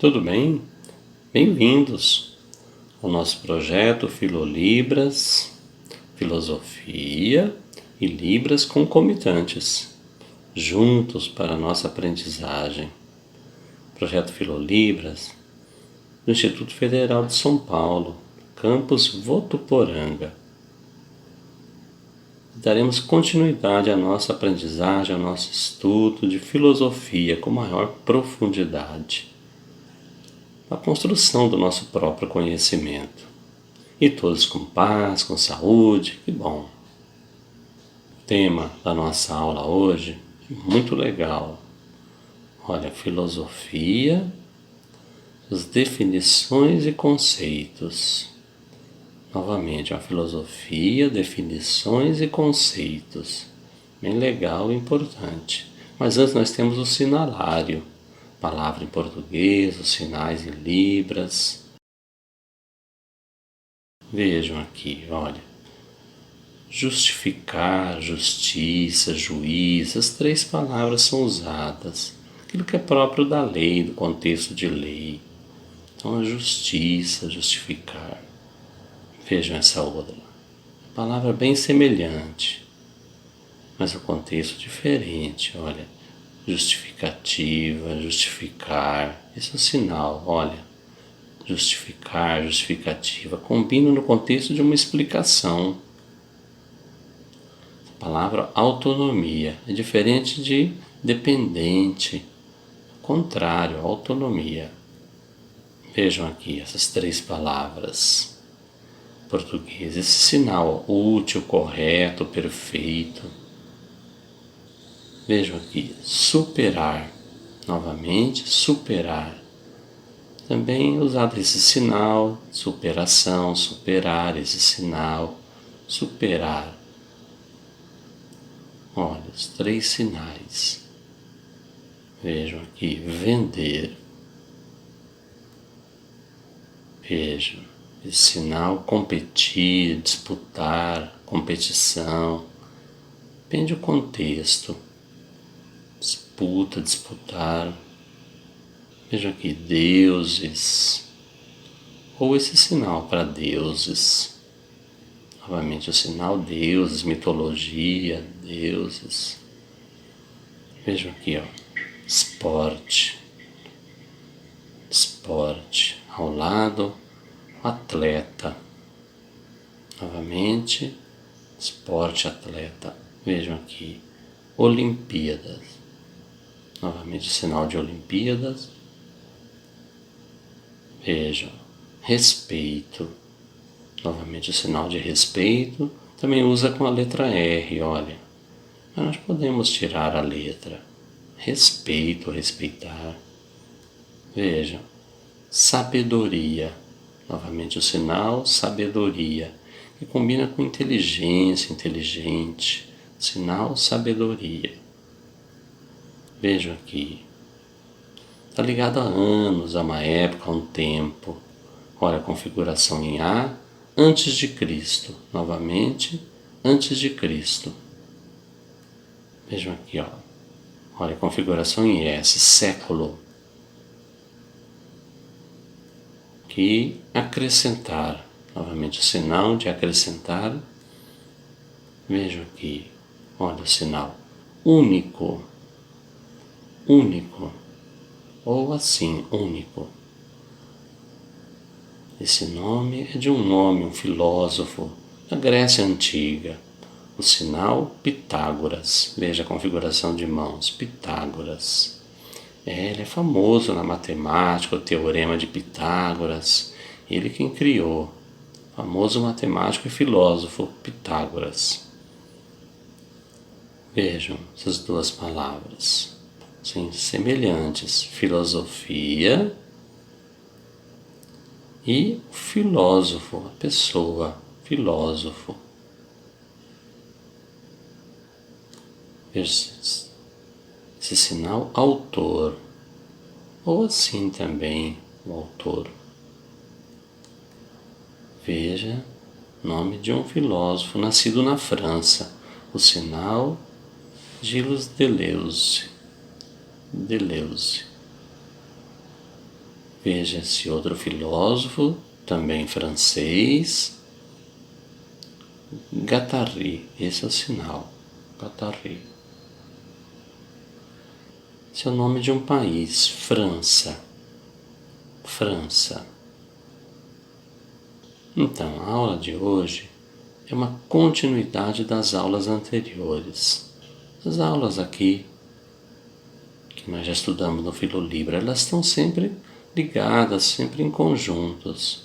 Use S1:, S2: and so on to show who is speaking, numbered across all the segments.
S1: Tudo bem? Bem-vindos ao nosso projeto Filolibras, Filosofia e Libras concomitantes, juntos para a nossa aprendizagem. Projeto Filolibras, do Instituto Federal de São Paulo, campus Votuporanga. Daremos continuidade à nossa aprendizagem, ao nosso estudo de filosofia com maior profundidade, a construção do nosso próprio conhecimento. E todos com paz, com saúde, que bom. O tema da nossa aula hoje é muito legal. Olha, filosofia, as definições e conceitos. Novamente, a filosofia, definições e conceitos. Bem legal e importante. Mas antes nós temos o sinalário. Palavra em português, os sinais em libras. Vejam aqui, olha. Justificar, justiça, juiz, as três palavras são usadas. Aquilo que é próprio da lei, do contexto de lei. Então, a justiça, justificar. Vejam essa outra. Palavra bem semelhante, mas o contexto diferente, olha. Justificativa, justificar, esse é o sinal, olha, justificar, justificativa, combinam no contexto de uma explicação. A palavra autonomia é diferente de dependente, contrário, autonomia. Vejam aqui essas três palavras. Português, esse sinal útil, correto, perfeito. Vejam aqui, superar, novamente, superar. Também usado esse sinal, superação, superar, esse sinal, superar. Olha, os três sinais. Vejam aqui, vender. Vejam, esse sinal, competir, disputar, competição. Depende do contexto. Disputa, disputar. Veja aqui, deuses. Ou esse sinal para deuses. Novamente o sinal deuses, mitologia, deuses. Vejam aqui, ó, esporte. Esporte. Ao lado, atleta. Novamente, esporte, atleta. Vejam aqui, Olimpíadas. Novamente o sinal de Olimpíadas. Vejam, respeito. Novamente o sinal de respeito. Também usa com a letra R, olha. Mas nós podemos tirar a letra. Respeito, respeitar. Vejam, sabedoria. Novamente o sinal sabedoria, que combina com inteligência, inteligente. Sinal sabedoria. Vejam aqui, está ligado a anos, a uma época, a um tempo. Olha a configuração em A, antes de Cristo. Novamente, antes de Cristo. Vejam aqui, ó. Olha a configuração em S, século. Que acrescentar. Novamente o sinal de acrescentar. Vejam aqui, olha o sinal único. Único, ou assim, único. Esse nome é de um nome, um filósofo da Grécia Antiga. O sinal Pitágoras. Veja a configuração de mãos, Pitágoras. Ele é famoso na matemática, o teorema de Pitágoras. Ele quem criou, famoso matemático e filósofo Pitágoras. Vejam essas duas palavras. Sim, semelhantes, filosofia e filósofo, a pessoa, filósofo. Esse sinal autor, ou assim também o autor. Veja, nome de um filósofo nascido na França, o sinal Gilles Deleuze. Veja esse outro filósofo, também francês, Guattari, esse é o sinal, Guattari. Esse é o nome de um país, França. França. Então, a aula de hoje é uma continuidade das aulas anteriores. As aulas aqui, que nós já estudamos no Filolibra, elas estão sempre ligadas, sempre em conjuntos.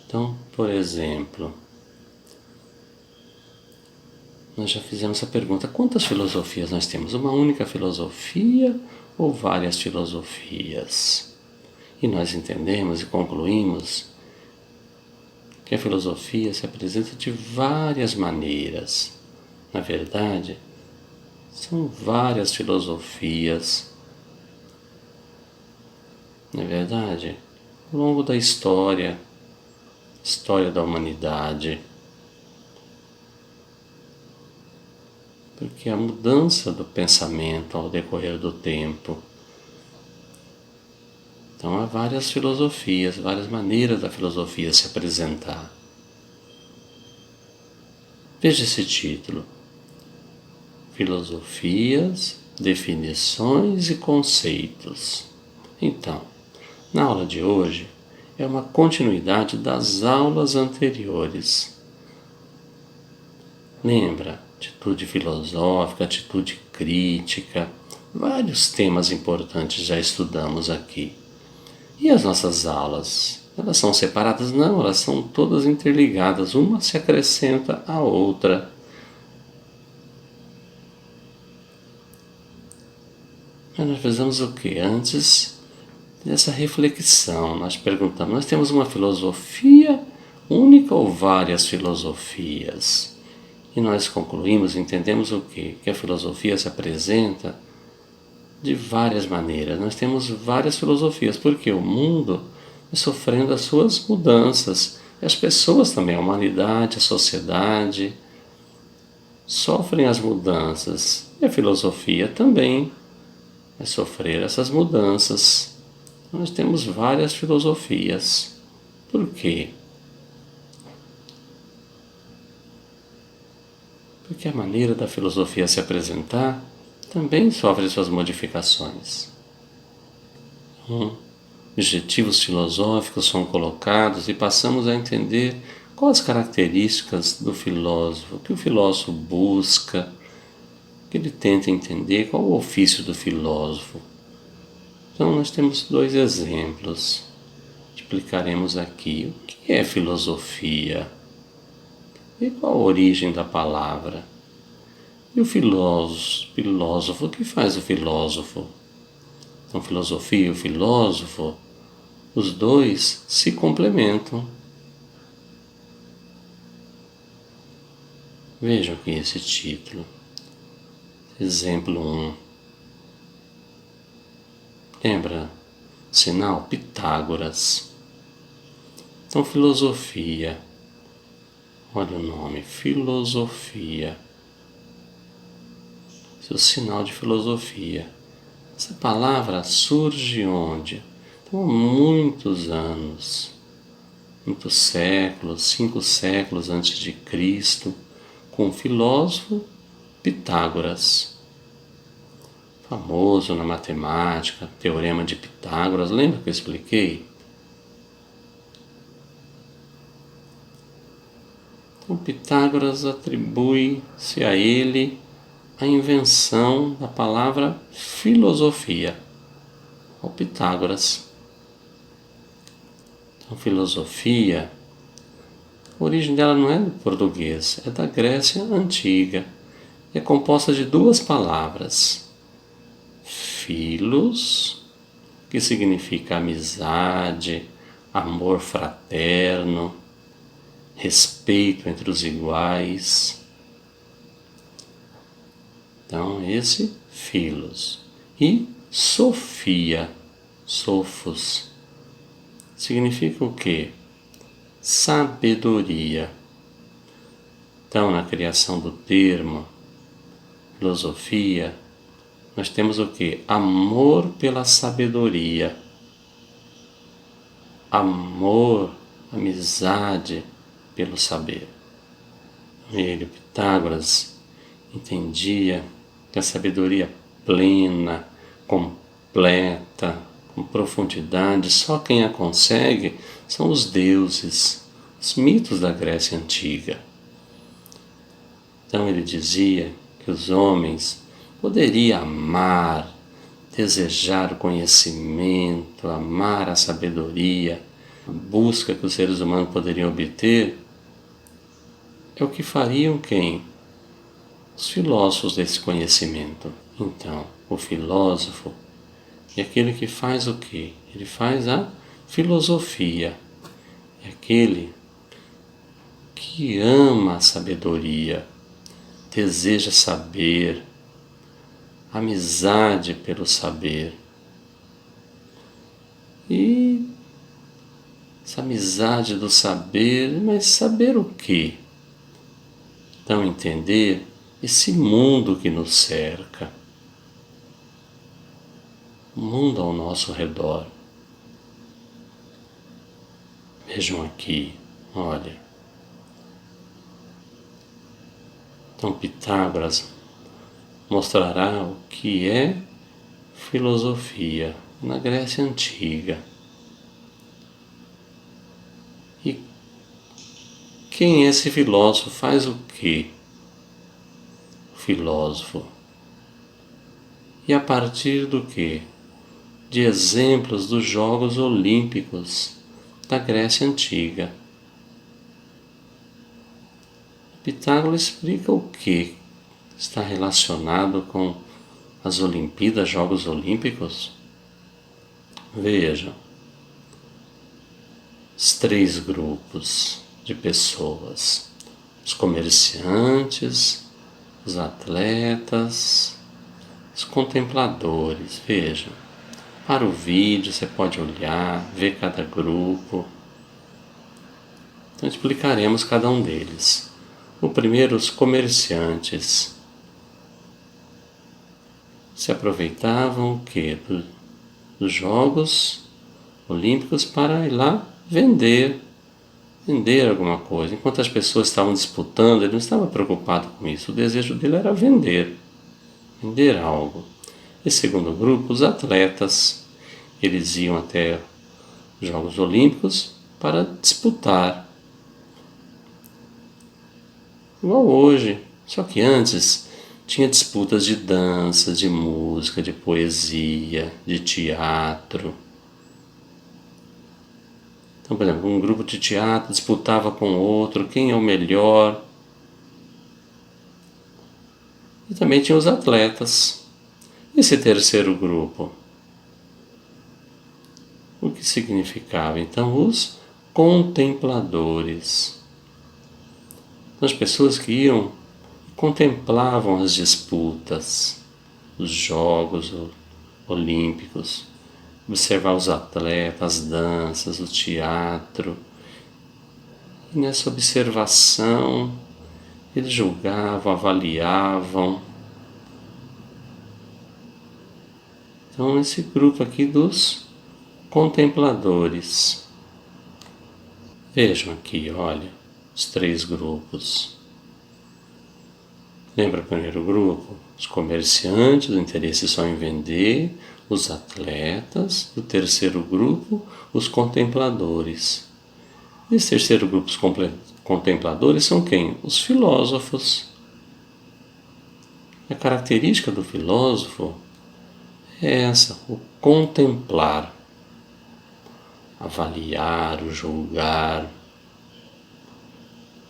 S1: Então, por exemplo, nós já fizemos a pergunta: quantas filosofias nós temos? Uma única filosofia ou várias filosofias? E nós entendemos e concluímos que a filosofia se apresenta de várias maneiras. Na verdade, são várias filosofias. Na verdade, ao longo da história da humanidade, porque a mudança do pensamento ao decorrer do tempo. Então há várias filosofias, várias maneiras da filosofia se apresentar. Veja esse título: Filosofias, Definições e Conceitos. Então, na aula de hoje é uma continuidade das aulas anteriores. Lembra? Atitude filosófica, atitude crítica, vários temas importantes já estudamos aqui. E as nossas aulas? Elas são separadas? Não, elas são todas interligadas, uma se acrescenta à outra. Mas nós fizemos o que? Antes dessa reflexão, nós perguntamos: nós temos uma filosofia única ou várias filosofias? E nós concluímos, entendemos o quê? Que a filosofia se apresenta de várias maneiras. Nós temos várias filosofias, porque o mundo é sofrendo as suas mudanças. E as pessoas também, a humanidade, a sociedade, sofrem as mudanças. E a filosofia também vai sofrer essas mudanças. Nós temos várias filosofias. Por quê? Porque a maneira da filosofia se apresentar também sofre suas modificações. Objetivos filosóficos são colocados e passamos a entender quais as características do filósofo, que o filósofo busca, que ele tenta entender, qual o ofício do filósofo. Então nós temos dois exemplos. Explicaremos aqui o que é filosofia e qual a origem da palavra. E o filósofo, o que faz o filósofo? Então, filosofia e o filósofo, os dois se complementam. Vejam aqui esse título. Exemplo 1. Lembra? Sinal Pitágoras. Então, filosofia. Olha o nome, filosofia. Esse é o sinal de filosofia. Essa palavra surge onde? Então, há muitos anos, muitos séculos, 5 séculos antes de Cristo, com o filósofo Pitágoras, famoso na matemática, teorema de Pitágoras. Lembra que eu expliquei? Então, Pitágoras atribui-se a ele a invenção da palavra filosofia, ao Pitágoras. Então, filosofia, a origem dela não é do português, é da Grécia Antiga. É composta de 2 palavras. Philos, que significa amizade, amor fraterno, respeito entre os iguais. Então, esse Philos. E Sofia, Sophos, significa o quê? Sabedoria. Então, na criação do termo filosofia, nós temos o quê? Amor pela sabedoria. amor, amizade pelo saber. Ele, Pitágoras, entendia que a sabedoria plena, completa, com profundidade, só quem a consegue são os deuses, os mitos da Grécia Antiga. Então ele dizia que os homens poderiam amar, desejar o conhecimento, amar a sabedoria, a busca que os seres humanos poderiam obter, é o que fariam quem? Os filósofos desse conhecimento. Então, o filósofo é aquele que faz o quê? Ele faz a filosofia. É aquele que ama a sabedoria, deseja saber, amizade pelo saber. E essa amizade do saber, mas saber o quê? Então entender esse mundo que nos cerca, o mundo ao nosso redor. Vejam aqui, olha. Então Pitágoras mostrará o que é filosofia na Grécia Antiga. E quem é esse filósofo? Faz o quê? O filósofo. E a partir do quê? De exemplos dos Jogos Olímpicos da Grécia Antiga. Pitágoras explica o que está relacionado com as Olimpíadas, Jogos Olímpicos. Vejam, os 3 grupos de pessoas: os comerciantes, os atletas, os contempladores. Vejam, para o vídeo você pode olhar, ver cada grupo. Então explicaremos cada um deles. O primeiro, os comerciantes. Se aproveitavam o quê? Dos Jogos Olímpicos para ir lá vender alguma coisa. Enquanto as pessoas estavam disputando, ele não estava preocupado com isso. O desejo dele era vender algo. E segundo grupo, os atletas. Eles iam até os Jogos Olímpicos para disputar. Igual hoje, só que antes tinha disputas de dança, de música, de poesia, de teatro. Então, por exemplo, um grupo de teatro disputava com outro, quem é o melhor. E também tinha os atletas. Esse terceiro grupo, o que significava? Então, os contempladores. Então, as pessoas que iam e contemplavam as disputas, os Jogos Olímpicos, observar os atletas, as danças, o teatro. E nessa observação, eles julgavam, avaliavam. Então, esse grupo aqui dos contempladores. Vejam aqui, olha, os 3 grupos. Lembra o primeiro grupo? Os comerciantes, o interesse só em vender, os atletas. O terceiro grupo, os contempladores. Esse terceiro grupo, os contempladores, são quem? Os filósofos. A característica do filósofo é essa, o contemplar, avaliar, o julgar,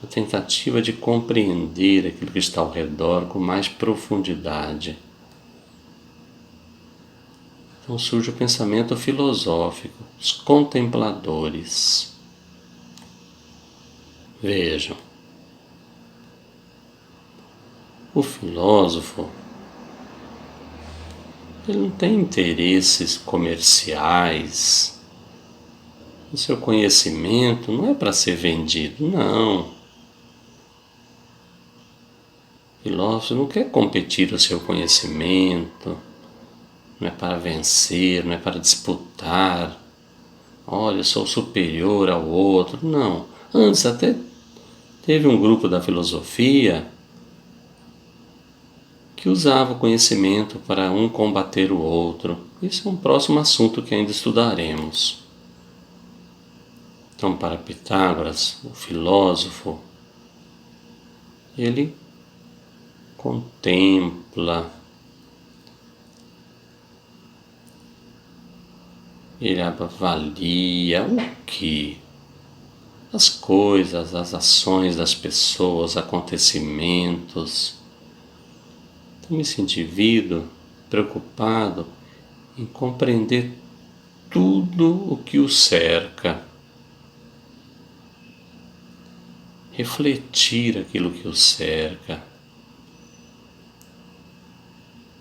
S1: a tentativa de compreender aquilo que está ao redor com mais profundidade. Então surge o pensamento filosófico, os contempladores. Vejam, o filósofo, ele não tem interesses comerciais. O seu conhecimento não é para ser vendido, não. O filósofo não quer competir o seu conhecimento, não é para vencer, não é para disputar. olha, eu sou superior ao outro. Não. Antes até teve um grupo da filosofia que usava o conhecimento para um combater o outro. Isso é um próximo assunto que ainda estudaremos. Então, para Pitágoras, o filósofo, ele contempla, ele avalia o que? As coisas, as ações das pessoas, acontecimentos. Então, esse indivíduo preocupado em compreender tudo o que o cerca, refletir aquilo que o cerca,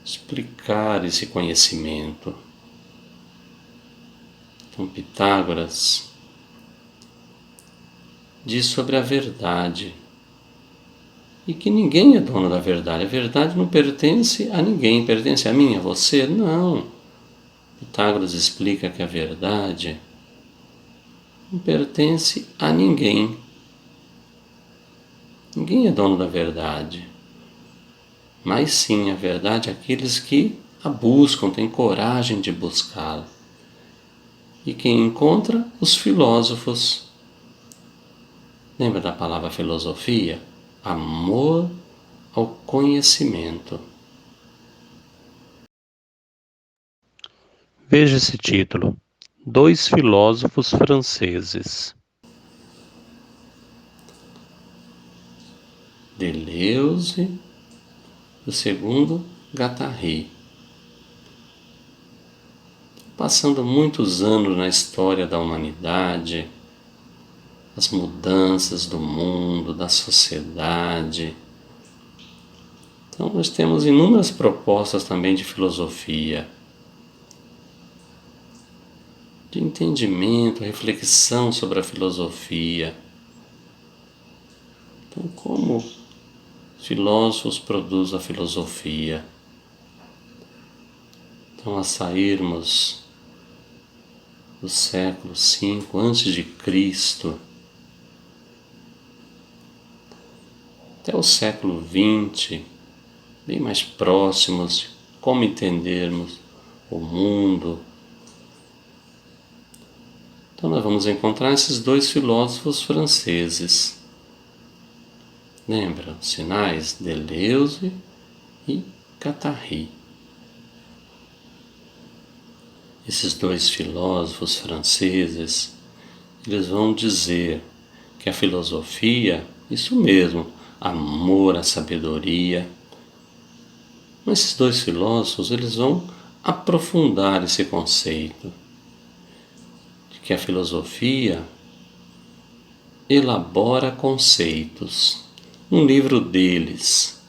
S1: explicar esse conhecimento. Então, Pitágoras diz sobre a verdade e que ninguém é dono da verdade. A verdade não pertence a ninguém, pertence a mim, a você? Não. Pitágoras explica que a verdade não pertence a ninguém. Ninguém é dono da verdade. Mas sim, a verdade é aqueles que a buscam, têm coragem de buscá-la. E quem encontra? Os filósofos. Lembra da palavra filosofia? Amor ao conhecimento. Veja esse título: Dois filósofos franceses. Deleuze, o segundo, Guattari. Passando muitos anos na história da humanidade, as mudanças do mundo, da sociedade. Então, nós temos inúmeras propostas também de filosofia, de entendimento, reflexão sobre a filosofia. Então, como filósofos produzem a filosofia? Então, a sairmos do século V a.C., até o século XX, bem mais próximos de como entendermos o mundo. Então nós vamos encontrar esses dois filósofos franceses. Lembra? Os sinais Deleuze e Guattari. Esses dois filósofos franceses, eles vão dizer que a filosofia, isso mesmo, amor à sabedoria. Mas esses dois filósofos, eles vão aprofundar esse conceito de que a filosofia elabora conceitos. Um livro deles,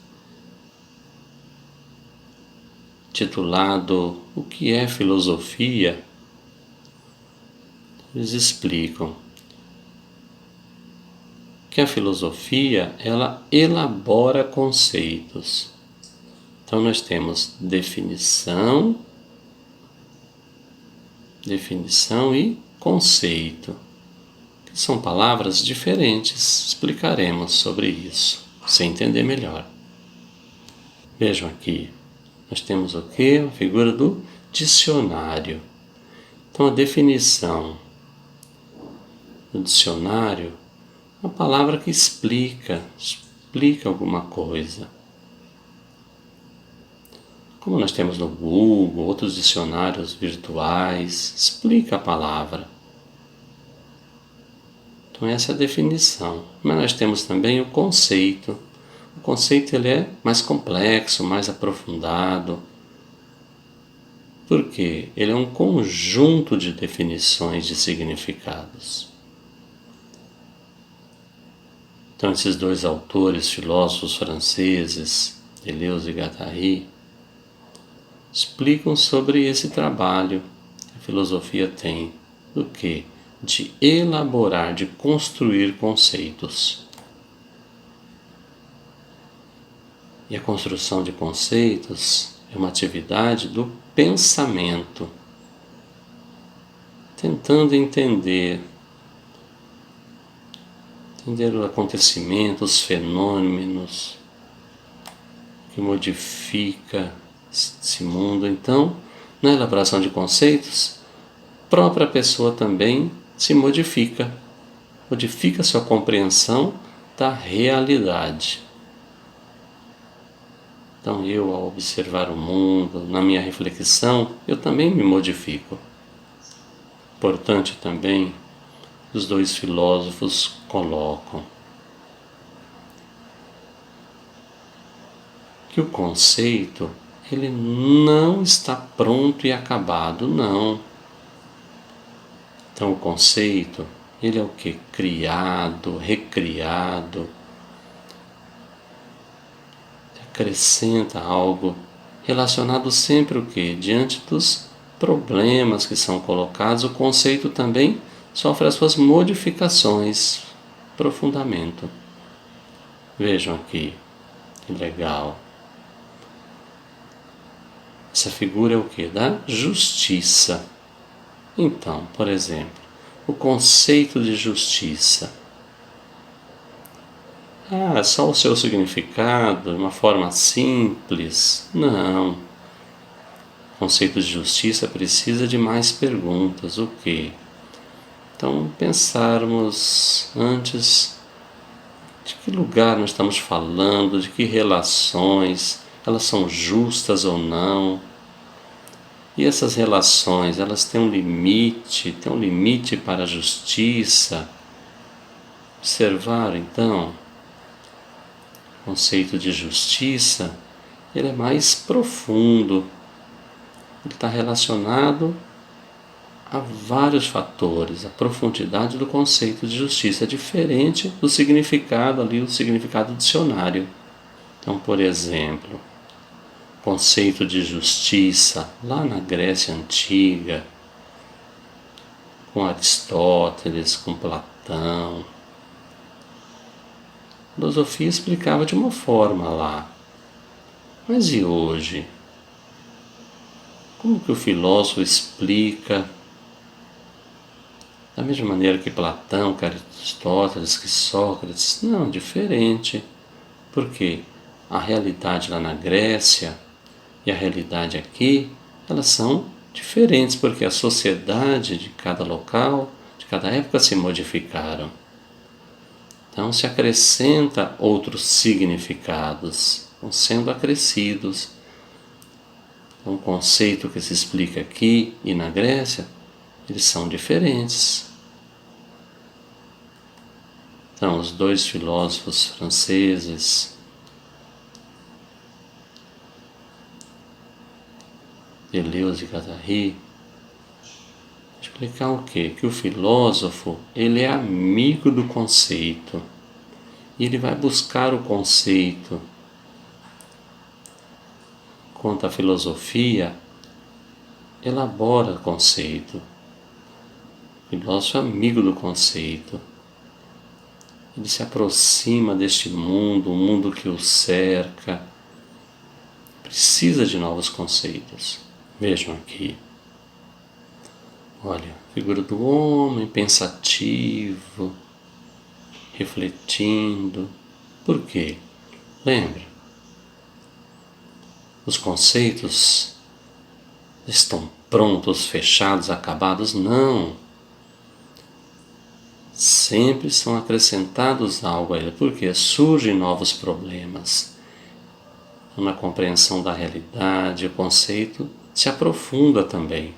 S1: titulado O que é filosofia, eles explicam que a filosofia, ela elabora conceitos. Então nós temos definição e conceito, que são palavras diferentes. Explicaremos sobre isso, se entender melhor. Vejam aqui, nós temos o que? A figura do dicionário. Então a definição no dicionário é uma palavra que explica alguma coisa. Como nós temos no Google, outros dicionários virtuais, explica a palavra. Então essa é a definição. Mas nós temos também o conceito. O conceito ele é mais complexo, mais aprofundado. Por quê? Ele é um conjunto de definições de significados. Então esses dois autores, filósofos franceses, Deleuze e Guattari, explicam sobre esse trabalho que a filosofia tem, do que? De elaborar, de construir conceitos. E a construção de conceitos é uma atividade do pensamento. tentando entender os acontecimentos, os fenômenos que modifica esse mundo. Então, na elaboração de conceitos, a própria pessoa também se modifica sua compreensão da realidade. Então eu, ao observar o mundo, na minha reflexão, eu também me modifico. Importante também, os dois filósofos colocam que o conceito, ele não está pronto e acabado, não. Então o conceito, ele é o que? Criado, recriado, acrescenta algo relacionado sempre o que? Diante dos problemas que são colocados, o conceito também sofre as suas modificações, aprofundamento. Vejam aqui, que legal. Essa figura é o que? Da justiça. Então, por exemplo, o conceito de justiça. Só o seu significado, de uma forma simples? Não. O conceito de justiça precisa de mais perguntas. O quê? Então, pensarmos antes de que lugar nós estamos falando, de que relações, elas são justas ou não. E essas relações, elas têm um limite para a justiça. Observar, então, o conceito de justiça, ele é mais profundo. Ele está relacionado a vários fatores. A profundidade do conceito de justiça é diferente do significado ali, o significado dicionário. Então, por exemplo, o conceito de justiça lá na Grécia Antiga, com Aristóteles, com Platão, a filosofia explicava de uma forma lá. Mas e hoje? Como que o filósofo explica da mesma maneira que Platão, que Aristóteles, que Sócrates? Não, diferente. Por quê? A realidade lá na Grécia e a realidade aqui, elas são diferentes, porque a sociedade de cada local, de cada época se modificaram. Então se acrescenta outros significados, vão sendo acrescidos. Então, o conceito que se explica aqui e na Grécia, eles são diferentes. Então, os dois filósofos franceses, Deleuze e Guattari, explicar o quê? Que o filósofo, ele é amigo do conceito. E ele vai buscar o conceito. Quanto a filosofia, elabora o conceito. O filósofo é amigo do conceito. Ele se aproxima deste mundo, o mundo que o cerca. Precisa de novos conceitos. Vejam aqui. Olha, a figura do homem pensativo, refletindo. Por quê? Lembra? Os conceitos estão prontos, fechados, acabados? Não. Sempre são acrescentados algo a ele, porque surgem novos problemas. Na compreensão da realidade, o conceito se aprofunda também.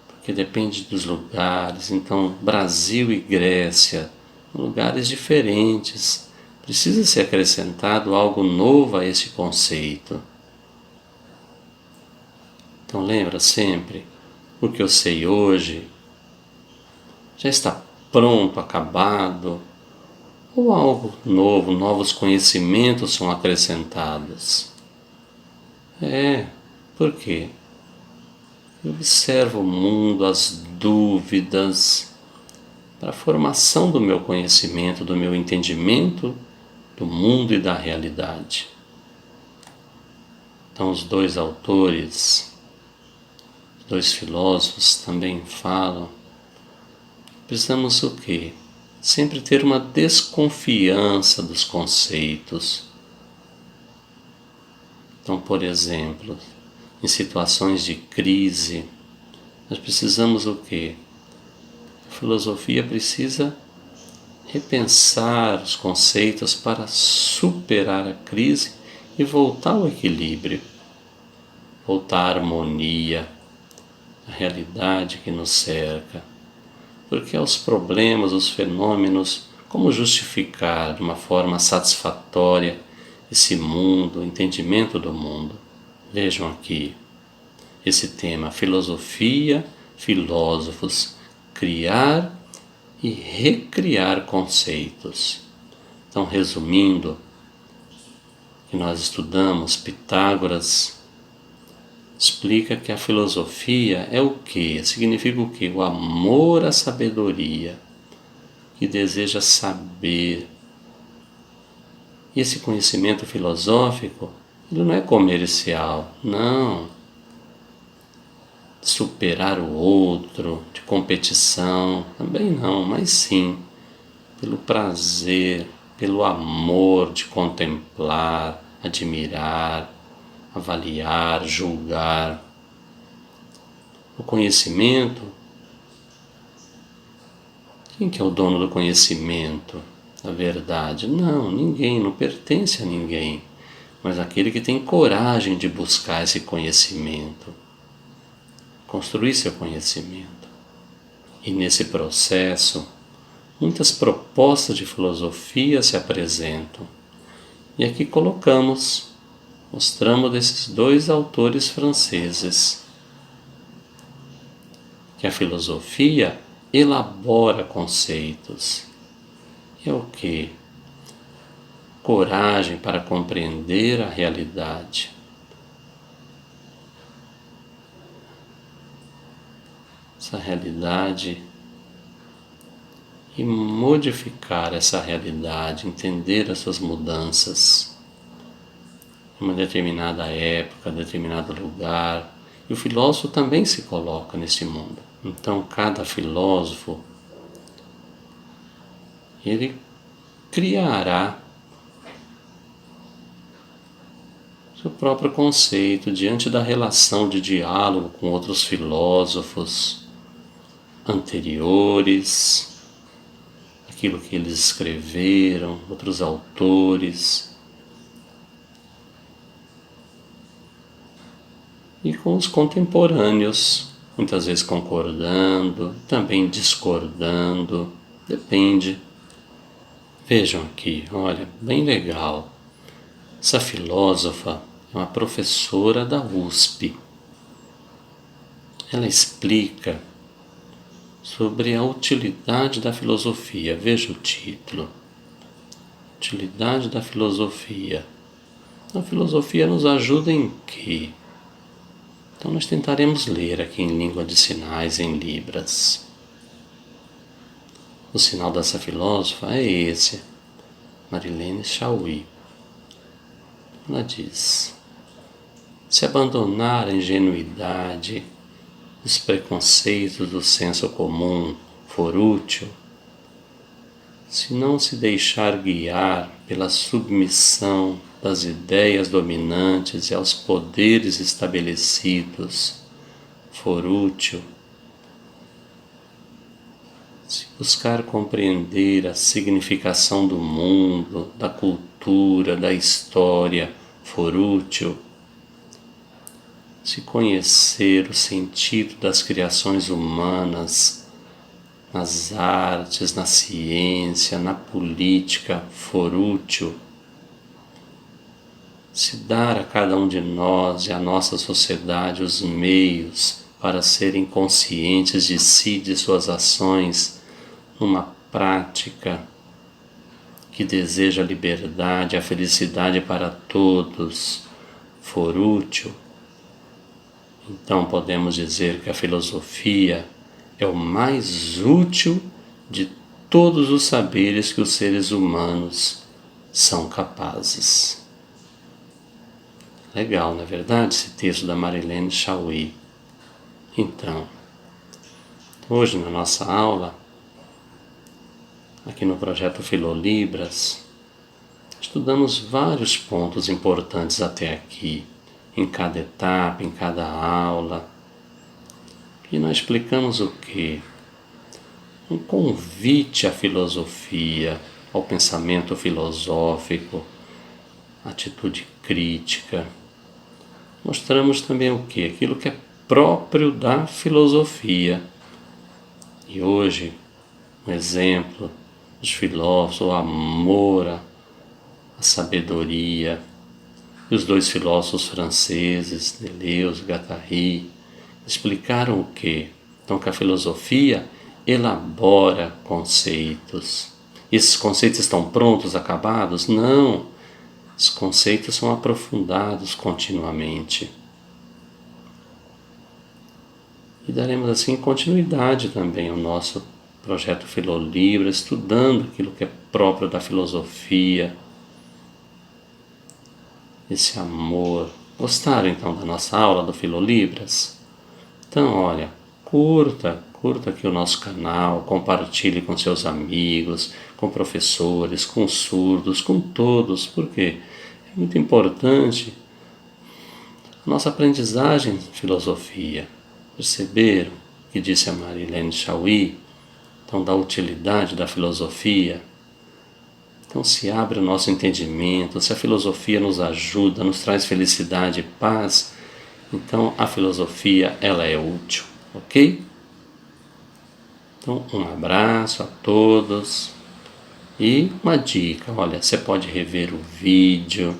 S1: Porque depende dos lugares. Então, Brasil e Grécia, lugares diferentes. Precisa ser acrescentado algo novo a esse conceito. Então lembra sempre, o que eu sei hoje já está pronto, acabado, ou algo novo, novos conhecimentos são acrescentados. Por quê? Eu observo o mundo, as dúvidas, para a formação do meu conhecimento, do meu entendimento do mundo e da realidade. Então, os dois autores, dois filósofos também falam, precisamos o quê? Sempre ter uma desconfiança dos conceitos. Então, por exemplo, em situações de crise, nós precisamos o quê? A filosofia precisa repensar os conceitos para superar a crise e voltar ao equilíbrio, voltar à harmonia, à realidade que nos cerca. Porque aos problemas, os fenômenos, como justificar de uma forma satisfatória esse mundo, o entendimento do mundo? Vejam aqui esse tema: filosofia, filósofos, criar e recriar conceitos. Então, resumindo, que nós estudamos, Pitágoras explica que a filosofia é o quê? Significa o quê? O amor à sabedoria, que deseja saber. E esse conhecimento filosófico, ele não é comercial, não. Superar o outro, de competição, também não, mas sim pelo prazer, pelo amor de contemplar, admirar, avaliar, julgar. O conhecimento, quem que é o dono do conhecimento, da verdade? Não, ninguém, não pertence a ninguém, mas aquele que tem coragem de buscar esse conhecimento, construir seu conhecimento. E nesse processo, muitas propostas de filosofia se apresentam. E aqui mostramos desses dois autores franceses, que a filosofia elabora conceitos. E é o quê? Coragem para compreender a realidade. Essa realidade e modificar essa realidade, entender as suas mudanças em uma determinada época, determinado lugar. E o filósofo também se coloca nesse mundo. Então, cada filósofo, ele criará seu próprio conceito diante da relação de diálogo com outros filósofos anteriores, aquilo que eles escreveram, outros autores, e com os contemporâneos, muitas vezes concordando, também discordando, depende. Vejam aqui, olha, bem legal. Essa filósofa é uma professora da USP. Ela explica sobre a utilidade da filosofia. Veja o título: Utilidade da filosofia. A filosofia nos ajuda em quê? Então nós tentaremos ler aqui em língua de sinais, em Libras. O sinal dessa filósofa é esse, Marilene Chauí. Ela diz: se abandonar a ingenuidade, os preconceitos do senso comum for útil, se não se deixar guiar pela submissão das ideias dominantes e aos poderes estabelecidos for útil, se buscar compreender a significação do mundo, da cultura, da história for útil, se conhecer o sentido das criações humanas, nas artes, na ciência, na política for útil, se dar a cada um de nós e à nossa sociedade os meios para serem conscientes de si e de suas ações numa prática que deseja a liberdade, a felicidade para todos, for útil, então podemos dizer que a filosofia é o mais útil de todos os saberes que os seres humanos são capazes. Legal, não é verdade? Esse texto da Marilene Chauí. Então, hoje na nossa aula, aqui no projeto Filolibras, estudamos vários pontos importantes até aqui, em cada etapa, em cada aula. E nós explicamos o quê? Um convite à filosofia, ao pensamento filosófico, atitude crítica. Mostramos também o quê? Aquilo que é próprio da filosofia. E hoje, um exemplo dos filósofos, o amor, a sabedoria. E os dois filósofos franceses, Deleuze e Guattari, explicaram o quê? Então, que a filosofia elabora conceitos. E esses conceitos estão prontos, acabados? Não. Os conceitos são aprofundados continuamente. E daremos assim continuidade também ao nosso projeto Filolibras, estudando aquilo que é próprio da filosofia, esse amor. Gostaram então da nossa aula do Filolibras? Então, olha, curta aqui o nosso canal, compartilhe com seus amigos, com professores, com surdos, com todos, porque é muito importante a nossa aprendizagem de filosofia. Perceberam o que disse a Marilene Chauí, então da utilidade da filosofia? Então se abre o nosso entendimento, se a filosofia nos ajuda, nos traz felicidade e paz, então a filosofia ela é útil, ok? Então um abraço a todos e uma dica, olha, você pode rever o vídeo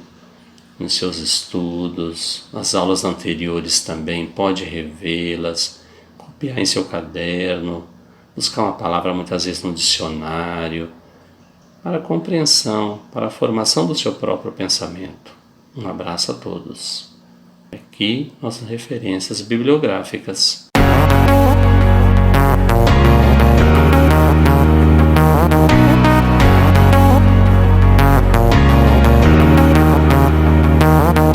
S1: nos seus estudos, as aulas anteriores também, pode revê-las, copiar em seu caderno, buscar uma palavra muitas vezes no dicionário, para a compreensão, para a formação do seu próprio pensamento. Um abraço a todos. Aqui nossas referências bibliográficas.